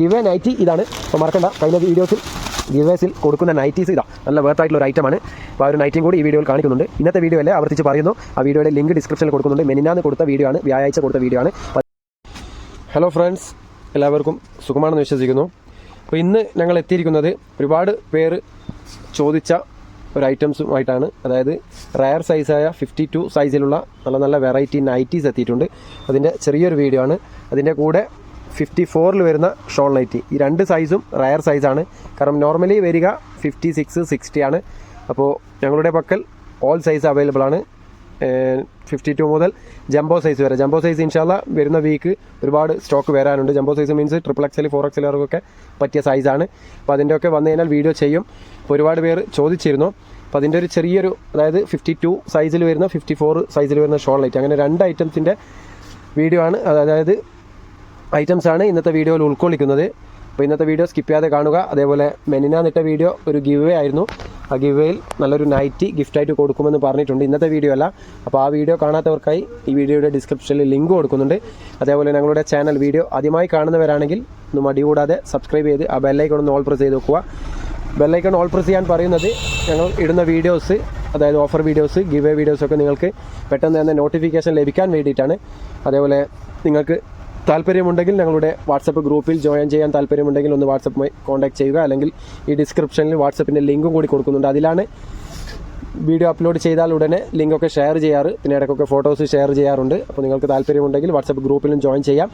Give A nightie ഇതാണ്. അപ്പോൾ മറക്കണ്ട, കഴിഞ്ഞ ഗിവേസിൽ കൊടുക്കുന്ന നൈറ്റീസ് ഇതാ നല്ല വേർത്തായിട്ടുള്ള ഒരു ഐറ്റമാണ്. അപ്പോൾ ആ ഒരു നൈറ്റിയും കൂടി ഈ വീഡിയോയിൽ കാണിക്കുന്നുണ്ട്. ഇന്നത്തെ വീഡിയോ അല്ലേ ആവർത്തിച്ച് പറയുന്നു, ആ വീഡിയോയുടെ ലിങ്ക് ഡിസ്ക്രിപ്ഷനിൽ കൊടുക്കുന്നുണ്ട്. മെനിനാന്ന് കൊടുത്ത വീഡിയോ ആണ്, വ്യാഴാഴ്ച കൊടുത്ത വീഡിയോ ആണ്. ഹലോ ഫ്രണ്ട്സ്, എല്ലാവർക്കും സുഖമാണെന്ന് വിശ്വസിക്കുന്നു. അപ്പോൾ ഇന്ന് ഞങ്ങൾ എത്തിയിരിക്കുന്നത് ഒരുപാട് പേര് ചോദിച്ച ഒരു ഐറ്റംസുമായിട്ടാണ്. അതായത് റയർ സൈസായ 52 സൈസിലുള്ള നല്ല നല്ല വെറൈറ്റി നൈറ്റീസ് എത്തിയിട്ടുണ്ട്. അതിൻ്റെ ചെറിയൊരു വീഡിയോ ആണ്. അതിൻ്റെ കൂടെ 54 വരുന്ന ഷോൾ നൈറ്റി, ഈ രണ്ട് സൈസും റയർ സൈസാണ്. കാരണം നോർമലി വരിക 56, 60 ആണ്. അപ്പോൾ ഞങ്ങളുടെ പക്കൽ ഓൾ സൈസ് അവൈലബിൾ ആണ്. 52 മുതൽ ജംബോ സൈസ് വരെ. ജംബോ സൈസ് ഇൻഷാല്ല വരുന്ന വീക്ക് ഒരുപാട് സ്റ്റോക്ക് വരാനുണ്ട്. ജംബോ സൈസ് മീൻസ് XXL 4XLർക്കൊക്കെ പറ്റിയ സൈസാണ്. അപ്പോൾ അതിൻ്റെയൊക്കെ വന്നു കഴിഞ്ഞാൽ വീഡിയോ ചെയ്യും. അപ്പോൾ ഒരുപാട് പേര് ചോദിച്ചിരുന്നു. അപ്പോൾ അതിൻ്റെ ഒരു ചെറിയൊരു, അതായത് 52 സൈസിൽ വരുന്ന 54 സൈസിൽ വരുന്ന ഷോൾ നൈറ്റ്, അങ്ങനെ രണ്ട് ഐറ്റംസിൻ്റെ വീഡിയോ ആണ്. അതായത് ഐറ്റംസാണ് ഇന്നത്തെ വീഡിയോയിൽ ഉൾക്കൊള്ളിക്കുന്നത്. അപ്പോൾ ഇന്നത്തെ വീഡിയോ സ്കിപ്പ് ചെയ്യാതെ കാണുക. അതേപോലെ മെനിനാന്നിട്ട വീഡിയോ ഒരു ഗിവ് വേ ആയിരുന്നു. ആ ഗിവ് വേയിൽ നല്ലൊരു നൈറ്റി ഗിഫ്റ്റായിട്ട് കൊടുക്കുമെന്ന് പറഞ്ഞിട്ടുണ്ട്. ഇന്നത്തെ വീഡിയോ അല്ല. അപ്പോൾ ആ വീഡിയോ കാണാത്തവർക്കായി ഈ വീഡിയോയുടെ ഡിസ്ക്രിപ്ഷനിൽ ലിങ്ക് കൊടുക്കുന്നുണ്ട്. അതേപോലെ ഞങ്ങളുടെ ചാനൽ വീഡിയോ ആദ്യമായി കാണുന്നവരാണെങ്കിൽ ഒന്ന് മടി കൂടാതെ സബ്സ്ക്രൈബ് ചെയ്ത് ആ ബെല്ലൈക്കൺ ഒന്ന് ഓൾ പ്രസ് ചെയ്ത് വെക്കുക. ബെല്ലൈക്കൺ ഓൾ പ്രസ് ചെയ്യാൻ പറയുന്നത് ഞങ്ങൾ ഇടുന്ന വീഡിയോസ്, അതായത് ഓഫർ വീഡിയോസ്, ഗിവ് വേ വീഡിയോസൊക്കെ നിങ്ങൾക്ക് പെട്ടെന്ന് തന്നെ നോട്ടിഫിക്കേഷൻ ലഭിക്കാൻ വേണ്ടിയിട്ടാണ്. അതേപോലെ നിങ്ങൾക്ക് താല്പര്യമുണ്ടെങ്കിൽ ഞങ്ങളുടെ വാട്സപ്പ് ഗ്രൂപ്പിൽ ജോയിൻ ചെയ്യാൻ താല്പര്യമുണ്ടെങ്കിൽ ഒന്ന് വാട്സപ്പുമായി കോൺടാക്ട് ചെയ്യുക. അല്ലെങ്കിൽ ഈ ഡിസ്ക്രിപ്ഷനിൽ വാട്സപ്പിൻ്റെ ലിങ്കും കൂടി കൊടുക്കുന്നുണ്ട്. അതിലാണ് വീഡിയോ അപ്ലോഡ് ചെയ്താൽ ഉടനെ ലിങ്കൊക്കെ ഷെയർ ചെയ്യാറ്. പിന്നെ ഇടയ്ക്കൊക്കെ ഫോട്ടോസ് ഷെയർ ചെയ്യാറുണ്ട്. അപ്പോൾ നിങ്ങൾക്ക് താല്പര്യമുണ്ടെങ്കിൽ വാട്സപ്പ് ഗ്രൂപ്പിലും ജോയിൻ ചെയ്യാം.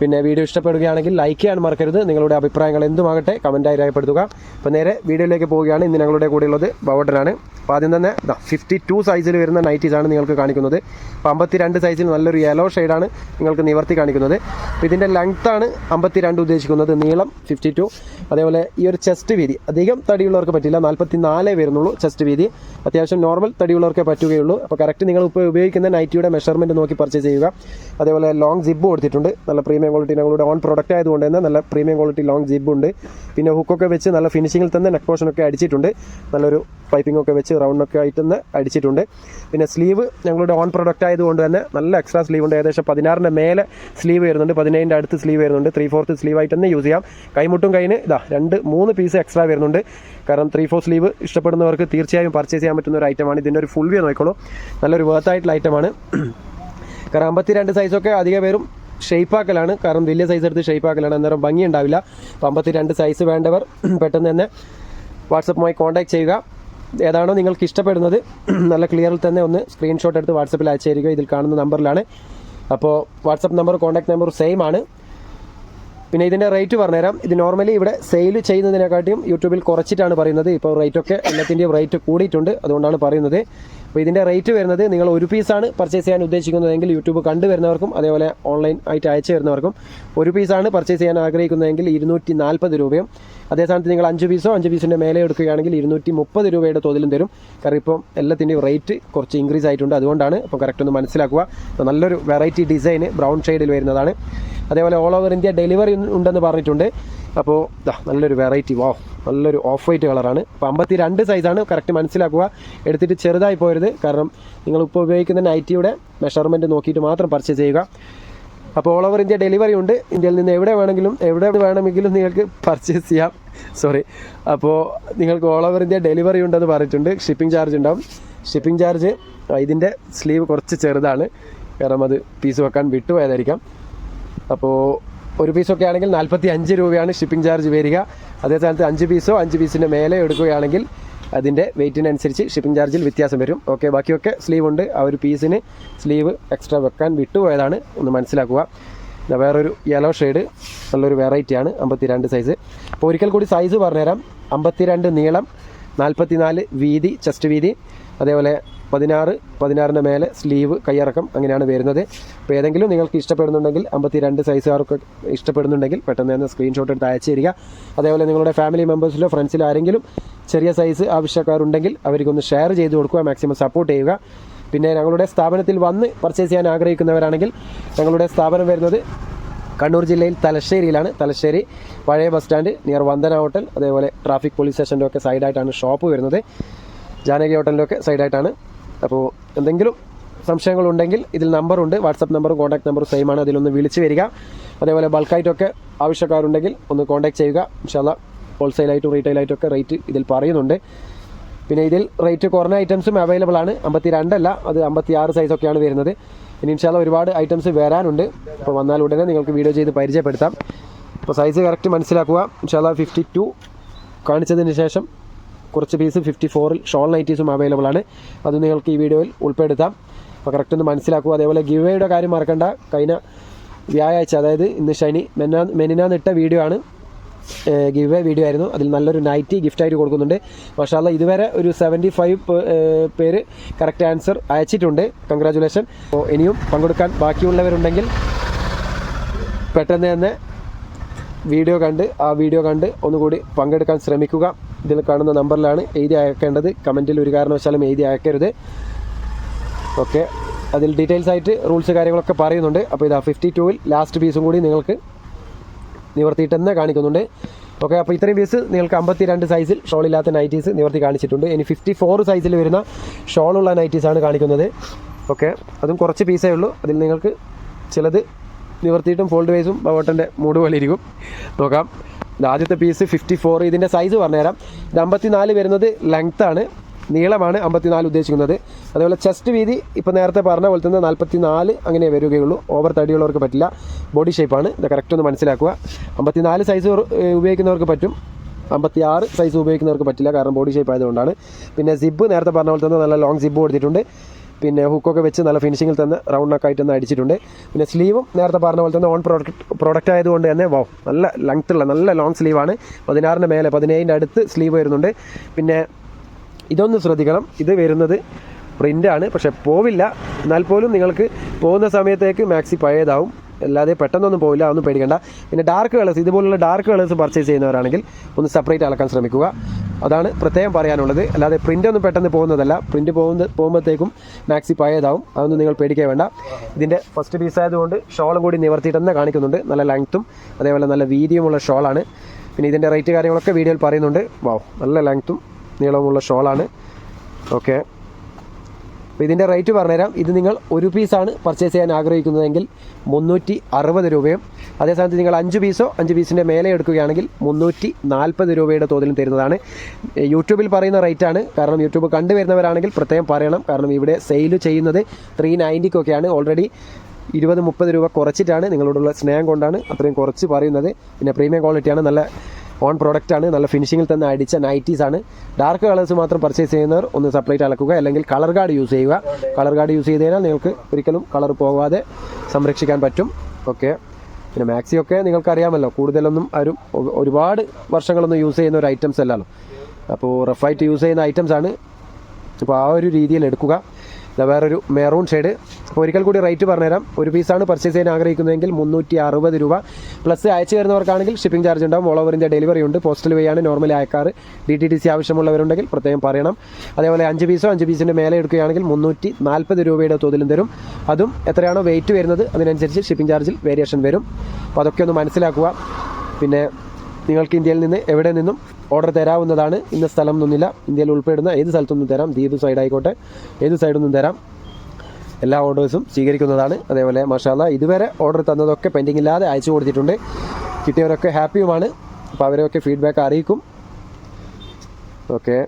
പിന്നെ വീഡിയോ ഇഷ്ടപ്പെടുകയാണെങ്കിൽ ലൈക്ക് ചെയ്യാൻ മറക്കരുത്. നിങ്ങളുടെ അഭിപ്രായങ്ങൾ എന്തുമാകട്ടെ കമൻറ്റായി രേഖപ്പെടുത്തുക. അപ്പോൾ നേരെ വീഡിയോയിലേക്ക് പോവുകയാണ്. ഇന്ന് ഞങ്ങളുടെ കൂടെയുള്ളത് ബവട്ടനാണ്. അപ്പോൾ ആദ്യം തന്നെ 52 സൈസിൽ വരുന്ന നൈറ്റീസാണ് നിങ്ങൾക്ക് കാണിക്കുന്നത്. അപ്പോൾ 52 സൈസിൽ നല്ലൊരു യെല്ലോ ഷെയ്ഡാണ് നിങ്ങൾക്ക് നിവർത്തി കാണിക്കുന്നത്. അപ്പോൾ ഇതിൻ്റെ ലെങ്ത്താണ് 52 ഉദ്ദേശിക്കുന്നത്, നീളം 52. അതേപോലെ ഈ ഒരു ചെസ്റ്റ് വീതി അധികം തടിയുള്ളവർക്ക് പറ്റില്ല, 44 വരുന്നുള്ളൂ ചെസ്റ്റ് വീതി. അത്യാവശ്യം നോർമൽ തടിയുള്ളവർക്കേ പറ്റുകയുള്ളൂ. അപ്പോൾ കറക്റ്റ് നിങ്ങൾ ഇപ്പോൾ ഉപയോഗിക്കുന്ന നൈറ്റിയുടെ മെഷർമെൻറ്റ് നോക്കി പർച്ചേസ് ചെയ്യുക. അതേപോലെ ലോങ് ജിബ് കൊടുത്തിട്ടുണ്ട്. നല്ല പ്രീമിയം ക്വാളിറ്റി, ഞങ്ങളുടെ ഓൺ പ്രൊഡക്റ്റ് ആയതുകൊണ്ട് തന്നെ നല്ല പ്രീമിയം ക്വാളിറ്റി ലോങ് ജിബ് ഉണ്ട്. പിന്നെ ഹുക്കൊക്കെ വെച്ച് നല്ല ഫിനിഷിങ്ങിൽ തന്നെ നെക്ക് പോർഷനൊക്കെ അടിച്ചിട്ടുണ്ട്. നല്ലൊരു പൈപ്പിംഗ് ഒക്കെ വെച്ച് റൗണ്ടൊക്കെ ആയിട്ട് തന്നെ അടിച്ചിട്ടുണ്ട്. പിന്നെ സ്ലീവ് ഞങ്ങളുടെ ഓൺ പ്രൊഡക്റ്റ് ആയതുകൊണ്ട് തന്നെ നല്ല എക്സ്ട്രാ സ്ലീവ് ഉണ്ട്. ഏകദേശം 16ന്റെ മേലെ സ്ലീവ് വരുന്നുണ്ട്, 17ന്റെ അടുത്ത് സ്ലീവ് വരുന്നുണ്ട്. 3/4 സ്ലീവായിട്ട് തന്നെ യൂസ് ചെയ്യാം. കൈമുട്ടും കൈന് 2-3 പീസ് എക്സ്ട്രാ വരുന്നുണ്ട്. കാരണം 3/4 സ്ലീവ് ഇഷ്ടപ്പെടുന്നവർക്ക് തീർച്ചയായും പർച്ചേസ് ചെയ്യാൻ പറ്റുന്ന ഒരു ഐറ്റമാണ്. ഇതിൻ്റെ ഒരു ഫുൾ വ്യൂ നോക്കിക്കോളൂ, നല്ലൊരു വേർത്തായിട്ടുള്ള ഐറ്റമാണ്. കാരണം 52 സൈസൊക്കെ അധികം പേരും ഷെയ്പ്പാക്കലാണ്. കാരണം വലിയ സൈസ് എടുത്ത് ഷെയ്പ്പാക്കലാണ്, അന്നേരം ഭംഗി ഉണ്ടാവില്ല. അപ്പോൾ 52 സൈസ് വേണ്ടവർ പെട്ടെന്ന് തന്നെ വാട്സപ്പുമായി കോൺടാക്ട് ചെയ്യുക. ഏതാണോ നിങ്ങൾക്ക് ഇഷ്ടപ്പെടുന്നത് നല്ല ക്ലിയറിൽ തന്നെ ഒന്ന് സ്ക്രീൻഷോട്ട് എടുത്ത് വാട്സപ്പിൽ അയച്ചു തരിക. ഇതിൽ കാണുന്ന നമ്പറിലാണ്. അപ്പോൾ WhatsApp number contact number same ആണ്. പിന്നെ ഇതിൻ്റെ റേറ്റ് പറഞ്ഞുതരാം. ഇത് നോർമലി ഇവിടെ സെയിൽ ചെയ്യുന്നതിനെക്കാട്ടിയും യൂട്യൂബിൽ കുറച്ചിട്ടാണ് പറയുന്നത്. ഇപ്പോൾ റേറ്റൊക്കെ എല്ലാത്തിൻ്റെയും റേറ്റ് കൂടിയിട്ടുണ്ട്, അതുകൊണ്ടാണ് പറയുന്നത്. അപ്പോൾ ഇതിൻ്റെ റേറ്റ് വരുന്നത്, നിങ്ങൾ ഒരു പീസാണ് പർച്ചേസ് ചെയ്യാൻ ഉദ്ദേശിക്കുന്നതെങ്കിൽ യൂട്യൂബ് കണ്ടുവരുന്നവർക്കും അതേപോലെ ഓൺലൈൻ ആയിട്ട് അയച്ചു വരുന്നവർക്കും ഒരു പീസാണ് പർച്ചേസ് ചെയ്യാൻ ആഗ്രഹിക്കുന്നതെങ്കിൽ 240 രൂപയും. അതേ സ്ഥാനത്ത് നിങ്ങൾ 5 പീസോ 5 പീസിൻ്റെ മേലെ എടുക്കുകയാണെങ്കിൽ 230 രൂപയുടെ തോതിലും തരും. കാരണം ഇപ്പം എല്ലാത്തിൻ്റെയും റേറ്റ് കുറച്ച് ഇൻക്രീസ് ആയിട്ടുണ്ട്, അതുകൊണ്ടാണ്. അപ്പോൾ കറക്റ്റ് ഒന്ന് മനസ്സിലാക്കുക. അപ്പോൾ നല്ലൊരു വെറൈറ്റി ഡിസൈൻ ബ്രൗൺ ഷെയ്ഡിൽ വരുന്നതാണ്. അതേപോലെ ഓൾ ഓവർ ഇന്ത്യ ഡെലിവറി ഉണ്ടെന്ന് പറഞ്ഞിട്ടുണ്ട്. അപ്പോൾ നല്ലൊരു വെറൈറ്റി, നല്ലൊരു ഓഫ് വൈറ്റ് കളറാണ്. അപ്പോൾ 52 സൈസാണ്, കറക്റ്റ് മനസ്സിലാക്കുക. എടുത്തിട്ട് ചെറുതായി പോരുത്. കാരണം നിങ്ങളിപ്പോൾ ഉപയോഗിക്കുന്ന നൈറ്റിയുടെ മെഷർമെൻറ്റ് നോക്കിയിട്ട് മാത്രം പർച്ചേസ് ചെയ്യുക. അപ്പോൾ ഓൾ ഓവർ ഇന്ത്യ ഡെലിവറി ഉണ്ട്. ഇന്ത്യയിൽ നിന്ന് എവിടെ വേണമെങ്കിലും നിങ്ങൾക്ക് പർച്ചേസ് ചെയ്യാം. അപ്പോൾ നിങ്ങൾക്ക് ഓൾ ഓവർ ഇന്ത്യ ഡെലിവറി ഉണ്ടെന്ന് പറഞ്ഞിട്ടുണ്ട്. ഷിപ്പിംഗ് ചാർജ് ഉണ്ടാവും. ഷിപ്പിംഗ് ചാർജ് ഇതിൻ്റെ സ്ലീവ് കുറച്ച് ചെറുതാണ്, കാരണം അത് പീസ് വെക്കാൻ വിട്ടുപോയതായിരിക്കാം. അപ്പോൾ ഒരു പീസൊക്കെ ആണെങ്കിൽ 45 രൂപയാണ് ഷിപ്പിംഗ് ചാർജ് വരിക. അതേ സ്ഥാനത്ത് 5 പീസോ 5 പീസിൻ്റെ മേലെ എടുക്കുകയാണെങ്കിൽ അതിൻ്റെ വെയിറ്റിനനുസരിച്ച് ഷിപ്പിംഗ് ചാർജിൽ വ്യത്യാസം വരും. ഓക്കെ, ബാക്കിയൊക്കെ സ്ലീവ് ഉണ്ട്. ആ ഒരു പീസിന് സ്ലീവ് എക്സ്ട്രാ വെക്കാൻ വിട്ടുപോയതാണ്, ഒന്ന് മനസ്സിലാക്കുക. വേറൊരു യെല്ലോ ഷെയ്ഡ് നല്ലൊരു വെറൈറ്റിയാണ് 52 സൈസ്. അപ്പോൾ ഒരിക്കൽ കൂടി സൈസ് പറഞ്ഞുതരാം. 52 നീളം, 44 വീതി ചെസ്റ്റ് വീതി, അതേപോലെ 16ന്റെ മേലെ സ്ലീവ് കയ്യിറക്കം, അങ്ങനെയാണ് വരുന്നത്. അപ്പോൾ ഏതെങ്കിലും നിങ്ങൾക്ക് ഇഷ്ടപ്പെടുന്നുണ്ടെങ്കിൽ 52 സൈസുകാർക്ക് ഇഷ്ടപ്പെടുന്നുണ്ടെങ്കിൽ പെട്ടെന്ന് തന്നെ സ്ക്രീൻഷോട്ട് എടുത്ത് അയച്ചു തരിക. അതേപോലെ നിങ്ങളുടെ ഫാമിലി മെമ്പേഴ്സിലോ ഫ്രണ്ട്സിലോ ആരെങ്കിലും ചെറിയ സൈസ് ആവശ്യക്കാരുണ്ടെങ്കിൽ അവർക്കൊന്ന് ഷെയർ ചെയ്ത് കൊടുക്കുക, മാക്സിമം സപ്പോർട്ട് ചെയ്യുക. പിന്നെ ഞങ്ങളുടെ സ്ഥാപനത്തിൽ വന്ന് പർച്ചേസ് ചെയ്യാൻ ആഗ്രഹിക്കുന്നവരാണെങ്കിൽ ഞങ്ങളുടെ സ്ഥാപനം വരുന്നത് കണ്ണൂർ ജില്ലയിൽ തലശ്ശേരിയിലാണ്. തലശ്ശേരി പഴയ bus stand near Vandana hotel, അതേപോലെ ട്രാഫിക് പോലീസ് സ്റ്റേഷൻ്റെ ഒക്കെ സൈഡായിട്ടാണ് ഷോപ്പ് വരുന്നത്. ജാനകി ഹോട്ടലിൻ്റെ ഒക്കെ സൈഡായിട്ടാണ്. അപ്പോൾ എന്തെങ്കിലും സംശയങ്ങളുണ്ടെങ്കിൽ ഇതിൽ നമ്പറുണ്ട്, വാട്സപ്പ് നമ്പറും കോൺടാക്ട് നമ്പറും സെയിം ആണ്. അതിലൊന്ന് വിളിച്ച് വരിക. അതേപോലെ ബൾക്കായിട്ടൊക്കെ ആവശ്യക്കാരുണ്ടെങ്കിൽ ഒന്ന് കോൺടാക്ട് ചെയ്യുക. ഇൻഷാല്ലാ ഹോൾസെയിലായിട്ടും റീറ്റെയിലായിട്ടൊക്കെ റേറ്റ് ഇതിൽ പറയുന്നുണ്ട്. പിന്നെ ഇതിൽ റേറ്റ് കുറഞ്ഞ ഐറ്റംസും അവൈലബിൾ ആണ്. 52 അല്ല, അത് 56 സൈസൊക്കെയാണ് വരുന്നത്. ഇനി ഇൻഷാല്ലാ ഒരുപാട് ഐറ്റംസ് വരാനുണ്ട്. അപ്പോൾ വന്നാൽ ഉടനെ നിങ്ങൾക്ക് വീഡിയോ ചെയ്ത് പരിചയപ്പെടുത്താം. അപ്പോൾ സൈസ് കറക്റ്റ് മനസ്സിലാക്കുക. ഇൻഷാല്ലാ 52 കാണിച്ചതിന് ശേഷം കുറച്ച് പീസ് 54-ൽ ഷോൾ നൈറ്റീസും അവൈലബിൾ ആണ്. അത് നിങ്ങൾക്ക് ഈ വീഡിയോയിൽ ഉൾപ്പെടുത്താം. അപ്പോൾ കറക്റ്റ് ഒന്ന് മനസ്സിലാക്കുക. അതേപോലെ ഗിവ് വേയുടെ കാര്യം മറക്കണ്ട. കഴിഞ്ഞ വ്യാഴാഴ്ച, അതായത് ഇന്ന് ശനി മെനിനാന്നിട്ട വീഡിയോ ആണ്, ഗിവ് വേ വീഡിയോ ആയിരുന്നു. അതിൽ നല്ലൊരു നൈറ്റി ഗിഫ്റ്റായിട്ട് കൊടുക്കുന്നുണ്ട്. മാഷാഅല്ലാഹ് ഇതുവരെ ഒരു 75 പേര് കറക്റ്റ് ആൻസർ അയച്ചിട്ടുണ്ട്. കൺഗ്രാജുലേഷൻ. അപ്പോൾ ഇനിയും പങ്കെടുക്കാൻ ബാക്കിയുള്ളവരുണ്ടെങ്കിൽ പെട്ടെന്ന് തന്നെ വീഡിയോ കണ്ട് ഒന്നുകൂടി പങ്കെടുക്കാൻ ശ്രമിക്കുക. ഇതിൽ കാണുന്ന നമ്പറിലാണ് എഴുതി അയക്കേണ്ടത്. കമൻറ്റിൽ ഒരു കാരണവശാലും എഴുതി അയക്കരുത്. ഓക്കെ, അതിൽ ഡീറ്റെയിൽസ് ആയിട്ട് റൂൾസ് കാര്യങ്ങളൊക്കെ പറയുന്നുണ്ട്. അപ്പോൾ ഇതാ 52-ൽ ലാസ്റ്റ് പീസും കൂടി നിങ്ങൾക്ക് നിവർത്തിയിട്ട് തന്നെ കാണിക്കുന്നുണ്ട്. ഓക്കെ, അപ്പോൾ ഇത്രയും പീസ് നിങ്ങൾക്ക് 52 സൈസിൽ ഷോളില്ലാത്ത നൈറ്റീസ് നിവർത്തി കാണിച്ചിട്ടുണ്ട്. ഇനി 54 സൈസിൽ വരുന്ന ഷോളുള്ള നൈറ്റീസാണ് കാണിക്കുന്നത്. ഓക്കെ, അതും കുറച്ച് പീസേ ഉള്ളൂ. അതിൽ നിങ്ങൾക്ക് ചിലത് നിവർത്തിയിട്ടും ഫോൾഡ് വൈസും ബവോട്ടൻ്റെ മൂഡ് പോലെ ഇരിക്കും. നോക്കാം. ഇത് ആദ്യത്തെ പീസ് 54. ഇതിൻ്റെ സൈസ് പറഞ്ഞുതരാം. ഇത് 54 വരുന്നത് ലെങ്ത്താണ്, നീളമാണ് 54 ഉദ്ദേശിക്കുന്നത്. അതുപോലെ ചെസ്റ്റ് വീതി ഇപ്പോൾ നേരത്തെ പറഞ്ഞ പോലെ തന്നെ 44 അങ്ങനെ വരികയുള്ളൂ. ഓവർ തടിയുള്ളവർക്ക് പറ്റില്ല. ബോഡി ഷേപ്പാണ്. ഇത് കറക്റ്റ് ഒന്ന് മനസ്സിലാക്കുക. 54 സൈസ് ഉപയോഗിക്കുന്നവർക്ക് പറ്റും, 56 സൈസ് ഉപയോഗിക്കുന്നവർക്ക് പറ്റില്ല, കാരണം ബോഡി ഷേപ്പ് ആയതുകൊണ്ടാണ്. പിന്നെ സിബ് നേരത്തെ പറഞ്ഞ പോലെ തന്നെ നല്ല ലോങ് സിബ് കൊടുത്തിട്ടുണ്ട്. പിന്നെ ഹുക്കൊക്കെ വെച്ച് നല്ല ഫിനിഷിങ്ങിൽ തന്നെ റൗണ്ട് നെക്കായിട്ട് തന്നെ അടിച്ചിട്ടുണ്ട്. പിന്നെ സ്ലീവും നേരത്തെ പറഞ്ഞ പോലെ തന്നെ ഓൺ പ്രോഡക്റ്റ് ആയതുകൊണ്ട് തന്നെ നല്ല ലെങ്ത്തുള്ള നല്ല ലോങ് സ്ലീവാണ്. 16-ന് മേലെ 17-ൻ്റെ അടുത്ത് സ്ലീവ് വരുന്നുണ്ട്. പിന്നെ ഇതൊന്ന് ശ്രദ്ധിക്കണം, ഇത് വരുന്നത് പ്രിൻ്റാണ്, പക്ഷേ പോവില്ല. എന്നാൽ പോലും നിങ്ങൾക്ക് പോകുന്ന സമയത്തേക്ക് മാക്സി പഴയതാവും, അല്ലാതെ പെട്ടെന്നൊന്നും പോവില്ല. അതൊന്നും പേടിക്കേണ്ട. പിന്നെ ഡാർക്ക് കളേഴ്സ്, ഇതുപോലുള്ള ഡാർക്ക് കളേഴ്സ് പർച്ചേസ് ചെയ്യുന്നവരാണെങ്കിൽ ഒന്ന് സെപ്പറേറ്റ് അളക്കാൻ ശ്രമിക്കുക. അതാണ് പ്രത്യേകം പറയാനുള്ളത്. അല്ലാതെ പ്രിൻ്റൊന്നും പെട്ടെന്ന് പോകുന്നതല്ല. പ്രിൻ്റ് പോകുമ്പോഴത്തേക്കും മാക്സി പഴയതാവും. അതൊന്നും നിങ്ങൾ പേടിക്കാൻ വേണ്ട. ഇതിൻ്റെ ഫസ്റ്റ് പീസ് ആയതുകൊണ്ട് ഷോളും കൂടി നിവർത്തിയിട്ട് തന്നെ കാണിക്കുന്നുണ്ട്. നല്ല ലെങ്ത്തും അതേപോലെ നല്ല വീതിയുമുള്ള ഷോളാണ്. പിന്നെ ഇതിൻ്റെ റേറ്റ് കാര്യങ്ങളൊക്കെ വീഡിയോയിൽ പറയുന്നുണ്ട്. നല്ല ലെങ്ത്തും നീളമുള്ള ഷോളാണ്. ഓക്കെ, അപ്പോൾ ഇതിൻ്റെ റേറ്റ് പറഞ്ഞുതരാം. ഇത് നിങ്ങൾ ഒരു പീസാണ് പർച്ചേസ് ചെയ്യാൻ ആഗ്രഹിക്കുന്നതെങ്കിൽ 360 രൂപയും, അതേസമയത്ത് നിങ്ങൾ 5 പീസോ 5 പീസിൻ്റെ മേലെ എടുക്കുകയാണെങ്കിൽ 340 രൂപയുടെ തോതിലും തരുന്നതാണ്. യൂട്യൂബിൽ പറയുന്ന റേറ്റാണ്. കാരണം യൂട്യൂബ് കണ്ടുവരുന്നവരാണെങ്കിൽ പ്രത്യേകം പറയണം. കാരണം ഇവിടെ സെയിൽ ചെയ്യുന്നത് 390-ക്കൊക്കെയാണ്. ഓൾറെഡി 20-30 രൂപ കുറച്ചിട്ടാണ്. നിങ്ങളോടുള്ള സ്നേഹം കൊണ്ടാണ് അത്രയും കുറച്ച് പറയുന്നത്. പിന്നെ പ്രീമിയം ക്വാളിറ്റിയാണ്, നല്ല ഓൺ പ്രോഡക്റ്റാണ്, നല്ല ഫിനിഷിങ്ങിൽ തന്നെ അടിച്ച നൈറ്റീസാണ്. ഡാർക്ക് കളേഴ്സ് മാത്രം പർച്ചേസ് ചെയ്യുന്നവർ ഒന്ന് സെപ്പറേറ്റ് അളക്കുക, അല്ലെങ്കിൽ കളർ ഗാർഡ് യൂസ് ചെയ്യുക. കളർ ഗാർഡ് യൂസ് ചെയ്ത് കഴിഞ്ഞാൽ നിങ്ങൾക്ക് ഒരിക്കലും കളർ പോകാതെ സംരക്ഷിക്കാൻ പറ്റും. ഓക്കെ, പിന്നെ മാക്സിയൊക്കെ നിങ്ങൾക്കറിയാമല്ലോ, കൂടുതലൊന്നും ആരും ഒരുപാട് വർഷങ്ങളൊന്നും യൂസ് ചെയ്യുന്ന ഒരു ഐറ്റംസ് അല്ലല്ലോ. അപ്പോൾ റഫായിട്ട് യൂസ് ചെയ്യുന്ന ഐറ്റംസാണ്. അപ്പോൾ ആ ഒരു രീതിയിൽ എടുക്കുക. വേറൊരു മെറൂൺ ഷെയ്ഡ്. അപ്പോൾ ഒരിക്കൽ കൂടി റേറ്റ് പറഞ്ഞുതരാം. ഒരു പീസാണ് പർച്ചേസ് ചെയ്യാൻ ആഗ്രഹിക്കുന്നതെങ്കിൽ 360 രൂപ. പ്ലസ് അയച്ചു തരുന്നവർക്കാണെങ്കിൽ ഷിപ്പിംഗ് ചാർജ് ഉണ്ടാവും. ഓൾ ഓവർ ഇന്ത്യ ഡെലിവറി ഉണ്ട്. പോസ്റ്റൽ വഴിയാണ് നോർമലി അയക്കാറ്. DTDC ആവശ്യമുള്ളവരുണ്ടെങ്കിൽ പ്രത്യേകം പറയണം. അതേപോലെ 5 പീസോ 5 പീസിൻ്റെ മേലെ എടുക്കുകയാണെങ്കിൽ 340 രൂപയുടെ തോതിലും തരും. അതും എത്രയാണോ വെയിറ്റ് വരുന്നത് അതിനനുസരിച്ച് ഷിപ്പിംഗ് ചാർജിൽ വേരിയേഷൻ വരും. അപ്പോൾ അതൊക്കെ ഒന്ന് മനസ്സിലാക്കുക. പിന്നെ നിങ്ങൾക്ക് ഇന്ത്യയിൽ നിന്ന് എവിടെ നിന്നും ഓർഡർ തരാവുന്നതാണ്. ഇന്ന സ്ഥലം എന്നൊന്നുമില്ല. ഇന്ത്യയിൽ ഉൾപ്പെടുന്ന ഏത് സ്ഥലത്തൊന്നും തരാം. ദ്വീപ് സൈഡ് ആയിക്കോട്ടെ, ഏത് സൈഡൊന്നും തരാം. എല്ലാ ഓർഡേഴ്സും സ്വീകരിക്കുന്നതാണ്. അതേപോലെ മാഷാഅല്ലാഹ് ഇതുവരെ ഓർഡർ തന്നതൊക്കെ പെൻഡിങ് ഇല്ലാതെ അയച്ചു കൊടുത്തിട്ടുണ്ട്. കിട്ടിയവരൊക്കെ ഹാപ്പിയുമാണ്. അപ്പോൾ അവരൊക്കെ ഫീഡ്ബാക്ക് അറിയിക്കും. ഓക്കെ,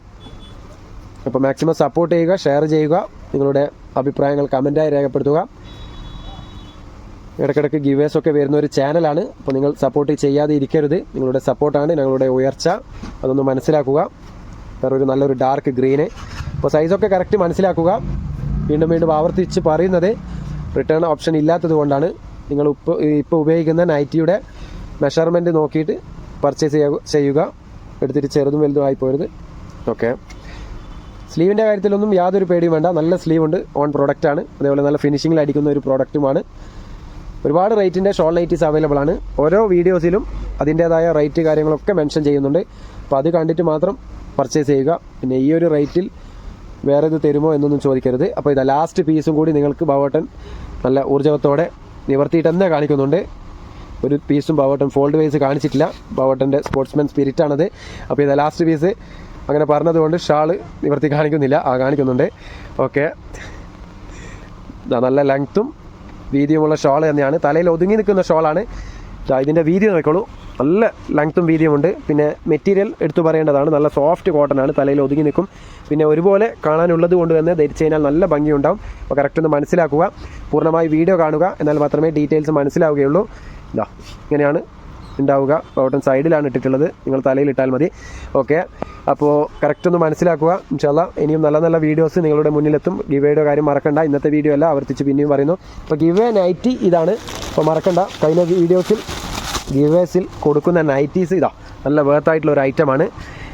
അപ്പോൾ മാക്സിമം സപ്പോർട്ട് ചെയ്യുക, ഷെയർ ചെയ്യുക, നിങ്ങളുടെ അഭിപ്രായങ്ങൾ കമൻറ്റായി രേഖപ്പെടുത്തുക. ഇടയ്ക്കിടയ്ക്ക് ഗിവേഴ്സ് ഒക്കെ വരുന്ന ഒരു ചാനലാണ്. അപ്പോൾ നിങ്ങൾ സപ്പോർട്ട് ചെയ്യാതെ ഇരിക്കരുത്. നിങ്ങളുടെ സപ്പോർട്ടാണ് ഞങ്ങളുടെ ഉയർച്ച. അതൊന്ന് മനസ്സിലാക്കുക. വേറൊരു നല്ലൊരു ഡാർക്ക് ഗ്രീന്. അപ്പോൾ സൈസൊക്കെ കറക്റ്റ് മനസ്സിലാക്കുക. വീണ്ടും വീണ്ടും ആവർത്തിച്ച് പറയുന്നത് റിട്ടേൺ ഓപ്ഷൻ ഇല്ലാത്തത് കൊണ്ടാണ്. നിങ്ങൾ ഇപ്പോൾ ഉപയോഗിക്കുന്ന നൈറ്റിയുടെ മെഷർമെൻറ്റ് നോക്കിയിട്ട് പർച്ചേസ് ചെയ്യുക. എടുത്തിട്ട് ചെറുതും വലുതും ആയി പോരുത്. ഓക്കെ, സ്ലീവിൻ്റെ കാര്യത്തിലൊന്നും യാതൊരു പേടിയും വേണ്ട. നല്ല സ്ലീവ് ഉണ്ട്, ഓൺ പ്രോഡക്റ്റാണ്. അതേപോലെ നല്ല ഫിനിഷിങ്ങിൽ അടിക്കുന്ന ഒരു പ്രോഡക്റ്റുമാണ്. ഒരുപാട് റേറ്റിൻ്റെ ഷോൾ നൈറ്റീസ് അവൈലബിൾ ആണ്. ഓരോ വീഡിയോസിലും അതിൻ്റേതായ റേറ്റ് കാര്യങ്ങളൊക്കെ മെൻഷൻ ചെയ്യുന്നുണ്ട്. അപ്പോൾ അത് കണ്ടിട്ട് മാത്രം പർച്ചേസ് ചെയ്യുക. പിന്നെ ഈ ഒരു റേറ്റിൽ വേറെ ഇത് തരുമോ എന്നൊന്നും ചോദിക്കരുത്. അപ്പോൾ ഇതാ ലാസ്റ്റ് പീസും കൂടി നിങ്ങൾക്ക് ബവോട്ടൻ നല്ല ഊർജ്ജത്തോടെ നിവർത്തിയിട്ട് തന്നെ കാണിക്കുന്നുണ്ട്. ഒരു പീസും ബവോട്ടൻ ഫോൾഡ് വൈസ് കാണിച്ചിട്ടില്ല. ബവോട്ടൻ്റെ സ്പോർട്സ്മാൻ സ്പിരിറ്റാണത്. അപ്പോൾ ഇതാ ലാസ്റ്റ് പീസ് അങ്ങനെ പറഞ്ഞതുകൊണ്ട് ഷാള് നിവർത്തി കാണിക്കുന്നില്ല, കാണിക്കുന്നുണ്ട്. ഓക്കെ, നല്ല ലെങ്ത്തും വീതിയുമുള്ള ഷോൾ തന്നെയാണ്. തലയിൽ ഒതുങ്ങി നിൽക്കുന്ന ഷോളാണ്. ഇതിൻ്റെ വീതി നോക്കിക്കോളൂ, നല്ല ലെങ്ത്തും വീതിയും ഉണ്ട്. പിന്നെ മെറ്റീരിയൽ എടുത്തു പറയേണ്ടതാണ്, നല്ല സോഫ്റ്റ് കോട്ടൺ ആണ്, തലയിൽ ഒതുങ്ങി നിൽക്കും. പിന്നെ ഒരുപോലെ കാണാനുള്ളത് കൊണ്ട് തന്നെ ധരിച്ചു കഴിഞ്ഞാൽ നല്ല ഭംഗിയുണ്ടാവും. അപ്പോൾ കറക്റ്റ് ഒന്ന് മനസ്സിലാക്കുക, പൂർണ്ണമായി വീഡിയോ കാണുക, എന്നാൽ മാത്രമേ ഡീറ്റെയിൽസ് മനസ്സിലാവുകയുള്ളൂ. ഇതാ ഇങ്ങനെയാണ് ഉണ്ടാവുക. ബോട്ടം സൈഡിലാണ് ഇട്ടിട്ടുള്ളത്, നിങ്ങൾ തലയിൽ ഇട്ടാൽ മതി. ഓക്കെ, അപ്പോൾ കറക്റ്റ് ഒന്ന് മനസ്സിലാക്കുക. ഇൻഷാല്ലാ ഇനിയും നല്ല നല്ല വീഡിയോസ് നിങ്ങളുടെ മുന്നിലെത്തും. ഗിവേയുടെ കാര്യം മറക്കണ്ട, ഇന്നത്തെ വീഡിയോ അല്ല, ആവർത്തിച്ച് പിന്നെയും പറയുന്നു. അപ്പോൾ ഗിവേ നൈറ്റി ഇതാണ്. അപ്പോൾ മറക്കണ്ട, കഴിഞ്ഞ വീഡിയോസിൽ ഗിവേസിൽ കൊടുക്കുന്ന നൈറ്റീസ് ഇതാ നല്ല വേർത്തായിട്ടുള്ള ഒരു ഐറ്റമാണ്.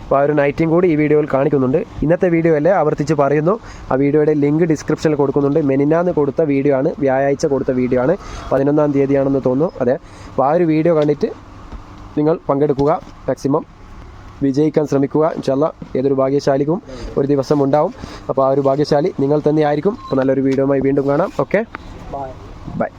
അപ്പോൾ ആ ഒരു നൈറ്റിയും കൂടി ഈ വീഡിയോയിൽ കാണിക്കുന്നുണ്ട്. ഇന്നത്തെ വീഡിയോ അല്ലേ, ആവർത്തിച്ച് പറയുന്നു. ആ വീഡിയോയുടെ ലിങ്ക് ഡിസ്ക്രിപ്ഷനിൽ കൊടുക്കുന്നുണ്ട്. മെനിനാന്ന് കൊടുത്ത വീഡിയോ ആണ്, വ്യാഴാഴ്ച കൊടുത്ത വീഡിയോ ആണ്, 11-ാം തീയതിയാണെന്ന് തോന്നുന്നു. അതെ, അപ്പോൾ ആ ഒരു വീഡിയോ കണ്ടിട്ട് നിങ്ങൾ പങ്കെടുക്കുക, മാക്സിമം വിജയിക്കാൻ ശ്രമിക്കുക. ഇൻഷാല്ലാ ഏതൊരു ഭാഗ്യശാലിക്കും ഒരു ദിവസം ഉണ്ടാവും. അപ്പോൾ ആ ഒരു ഭാഗ്യശാലി നിങ്ങൾ തന്നെയായിരിക്കും. അപ്പോൾ നല്ലൊരു വീഡിയോയുമായി വീണ്ടും കാണാം. Okay, by.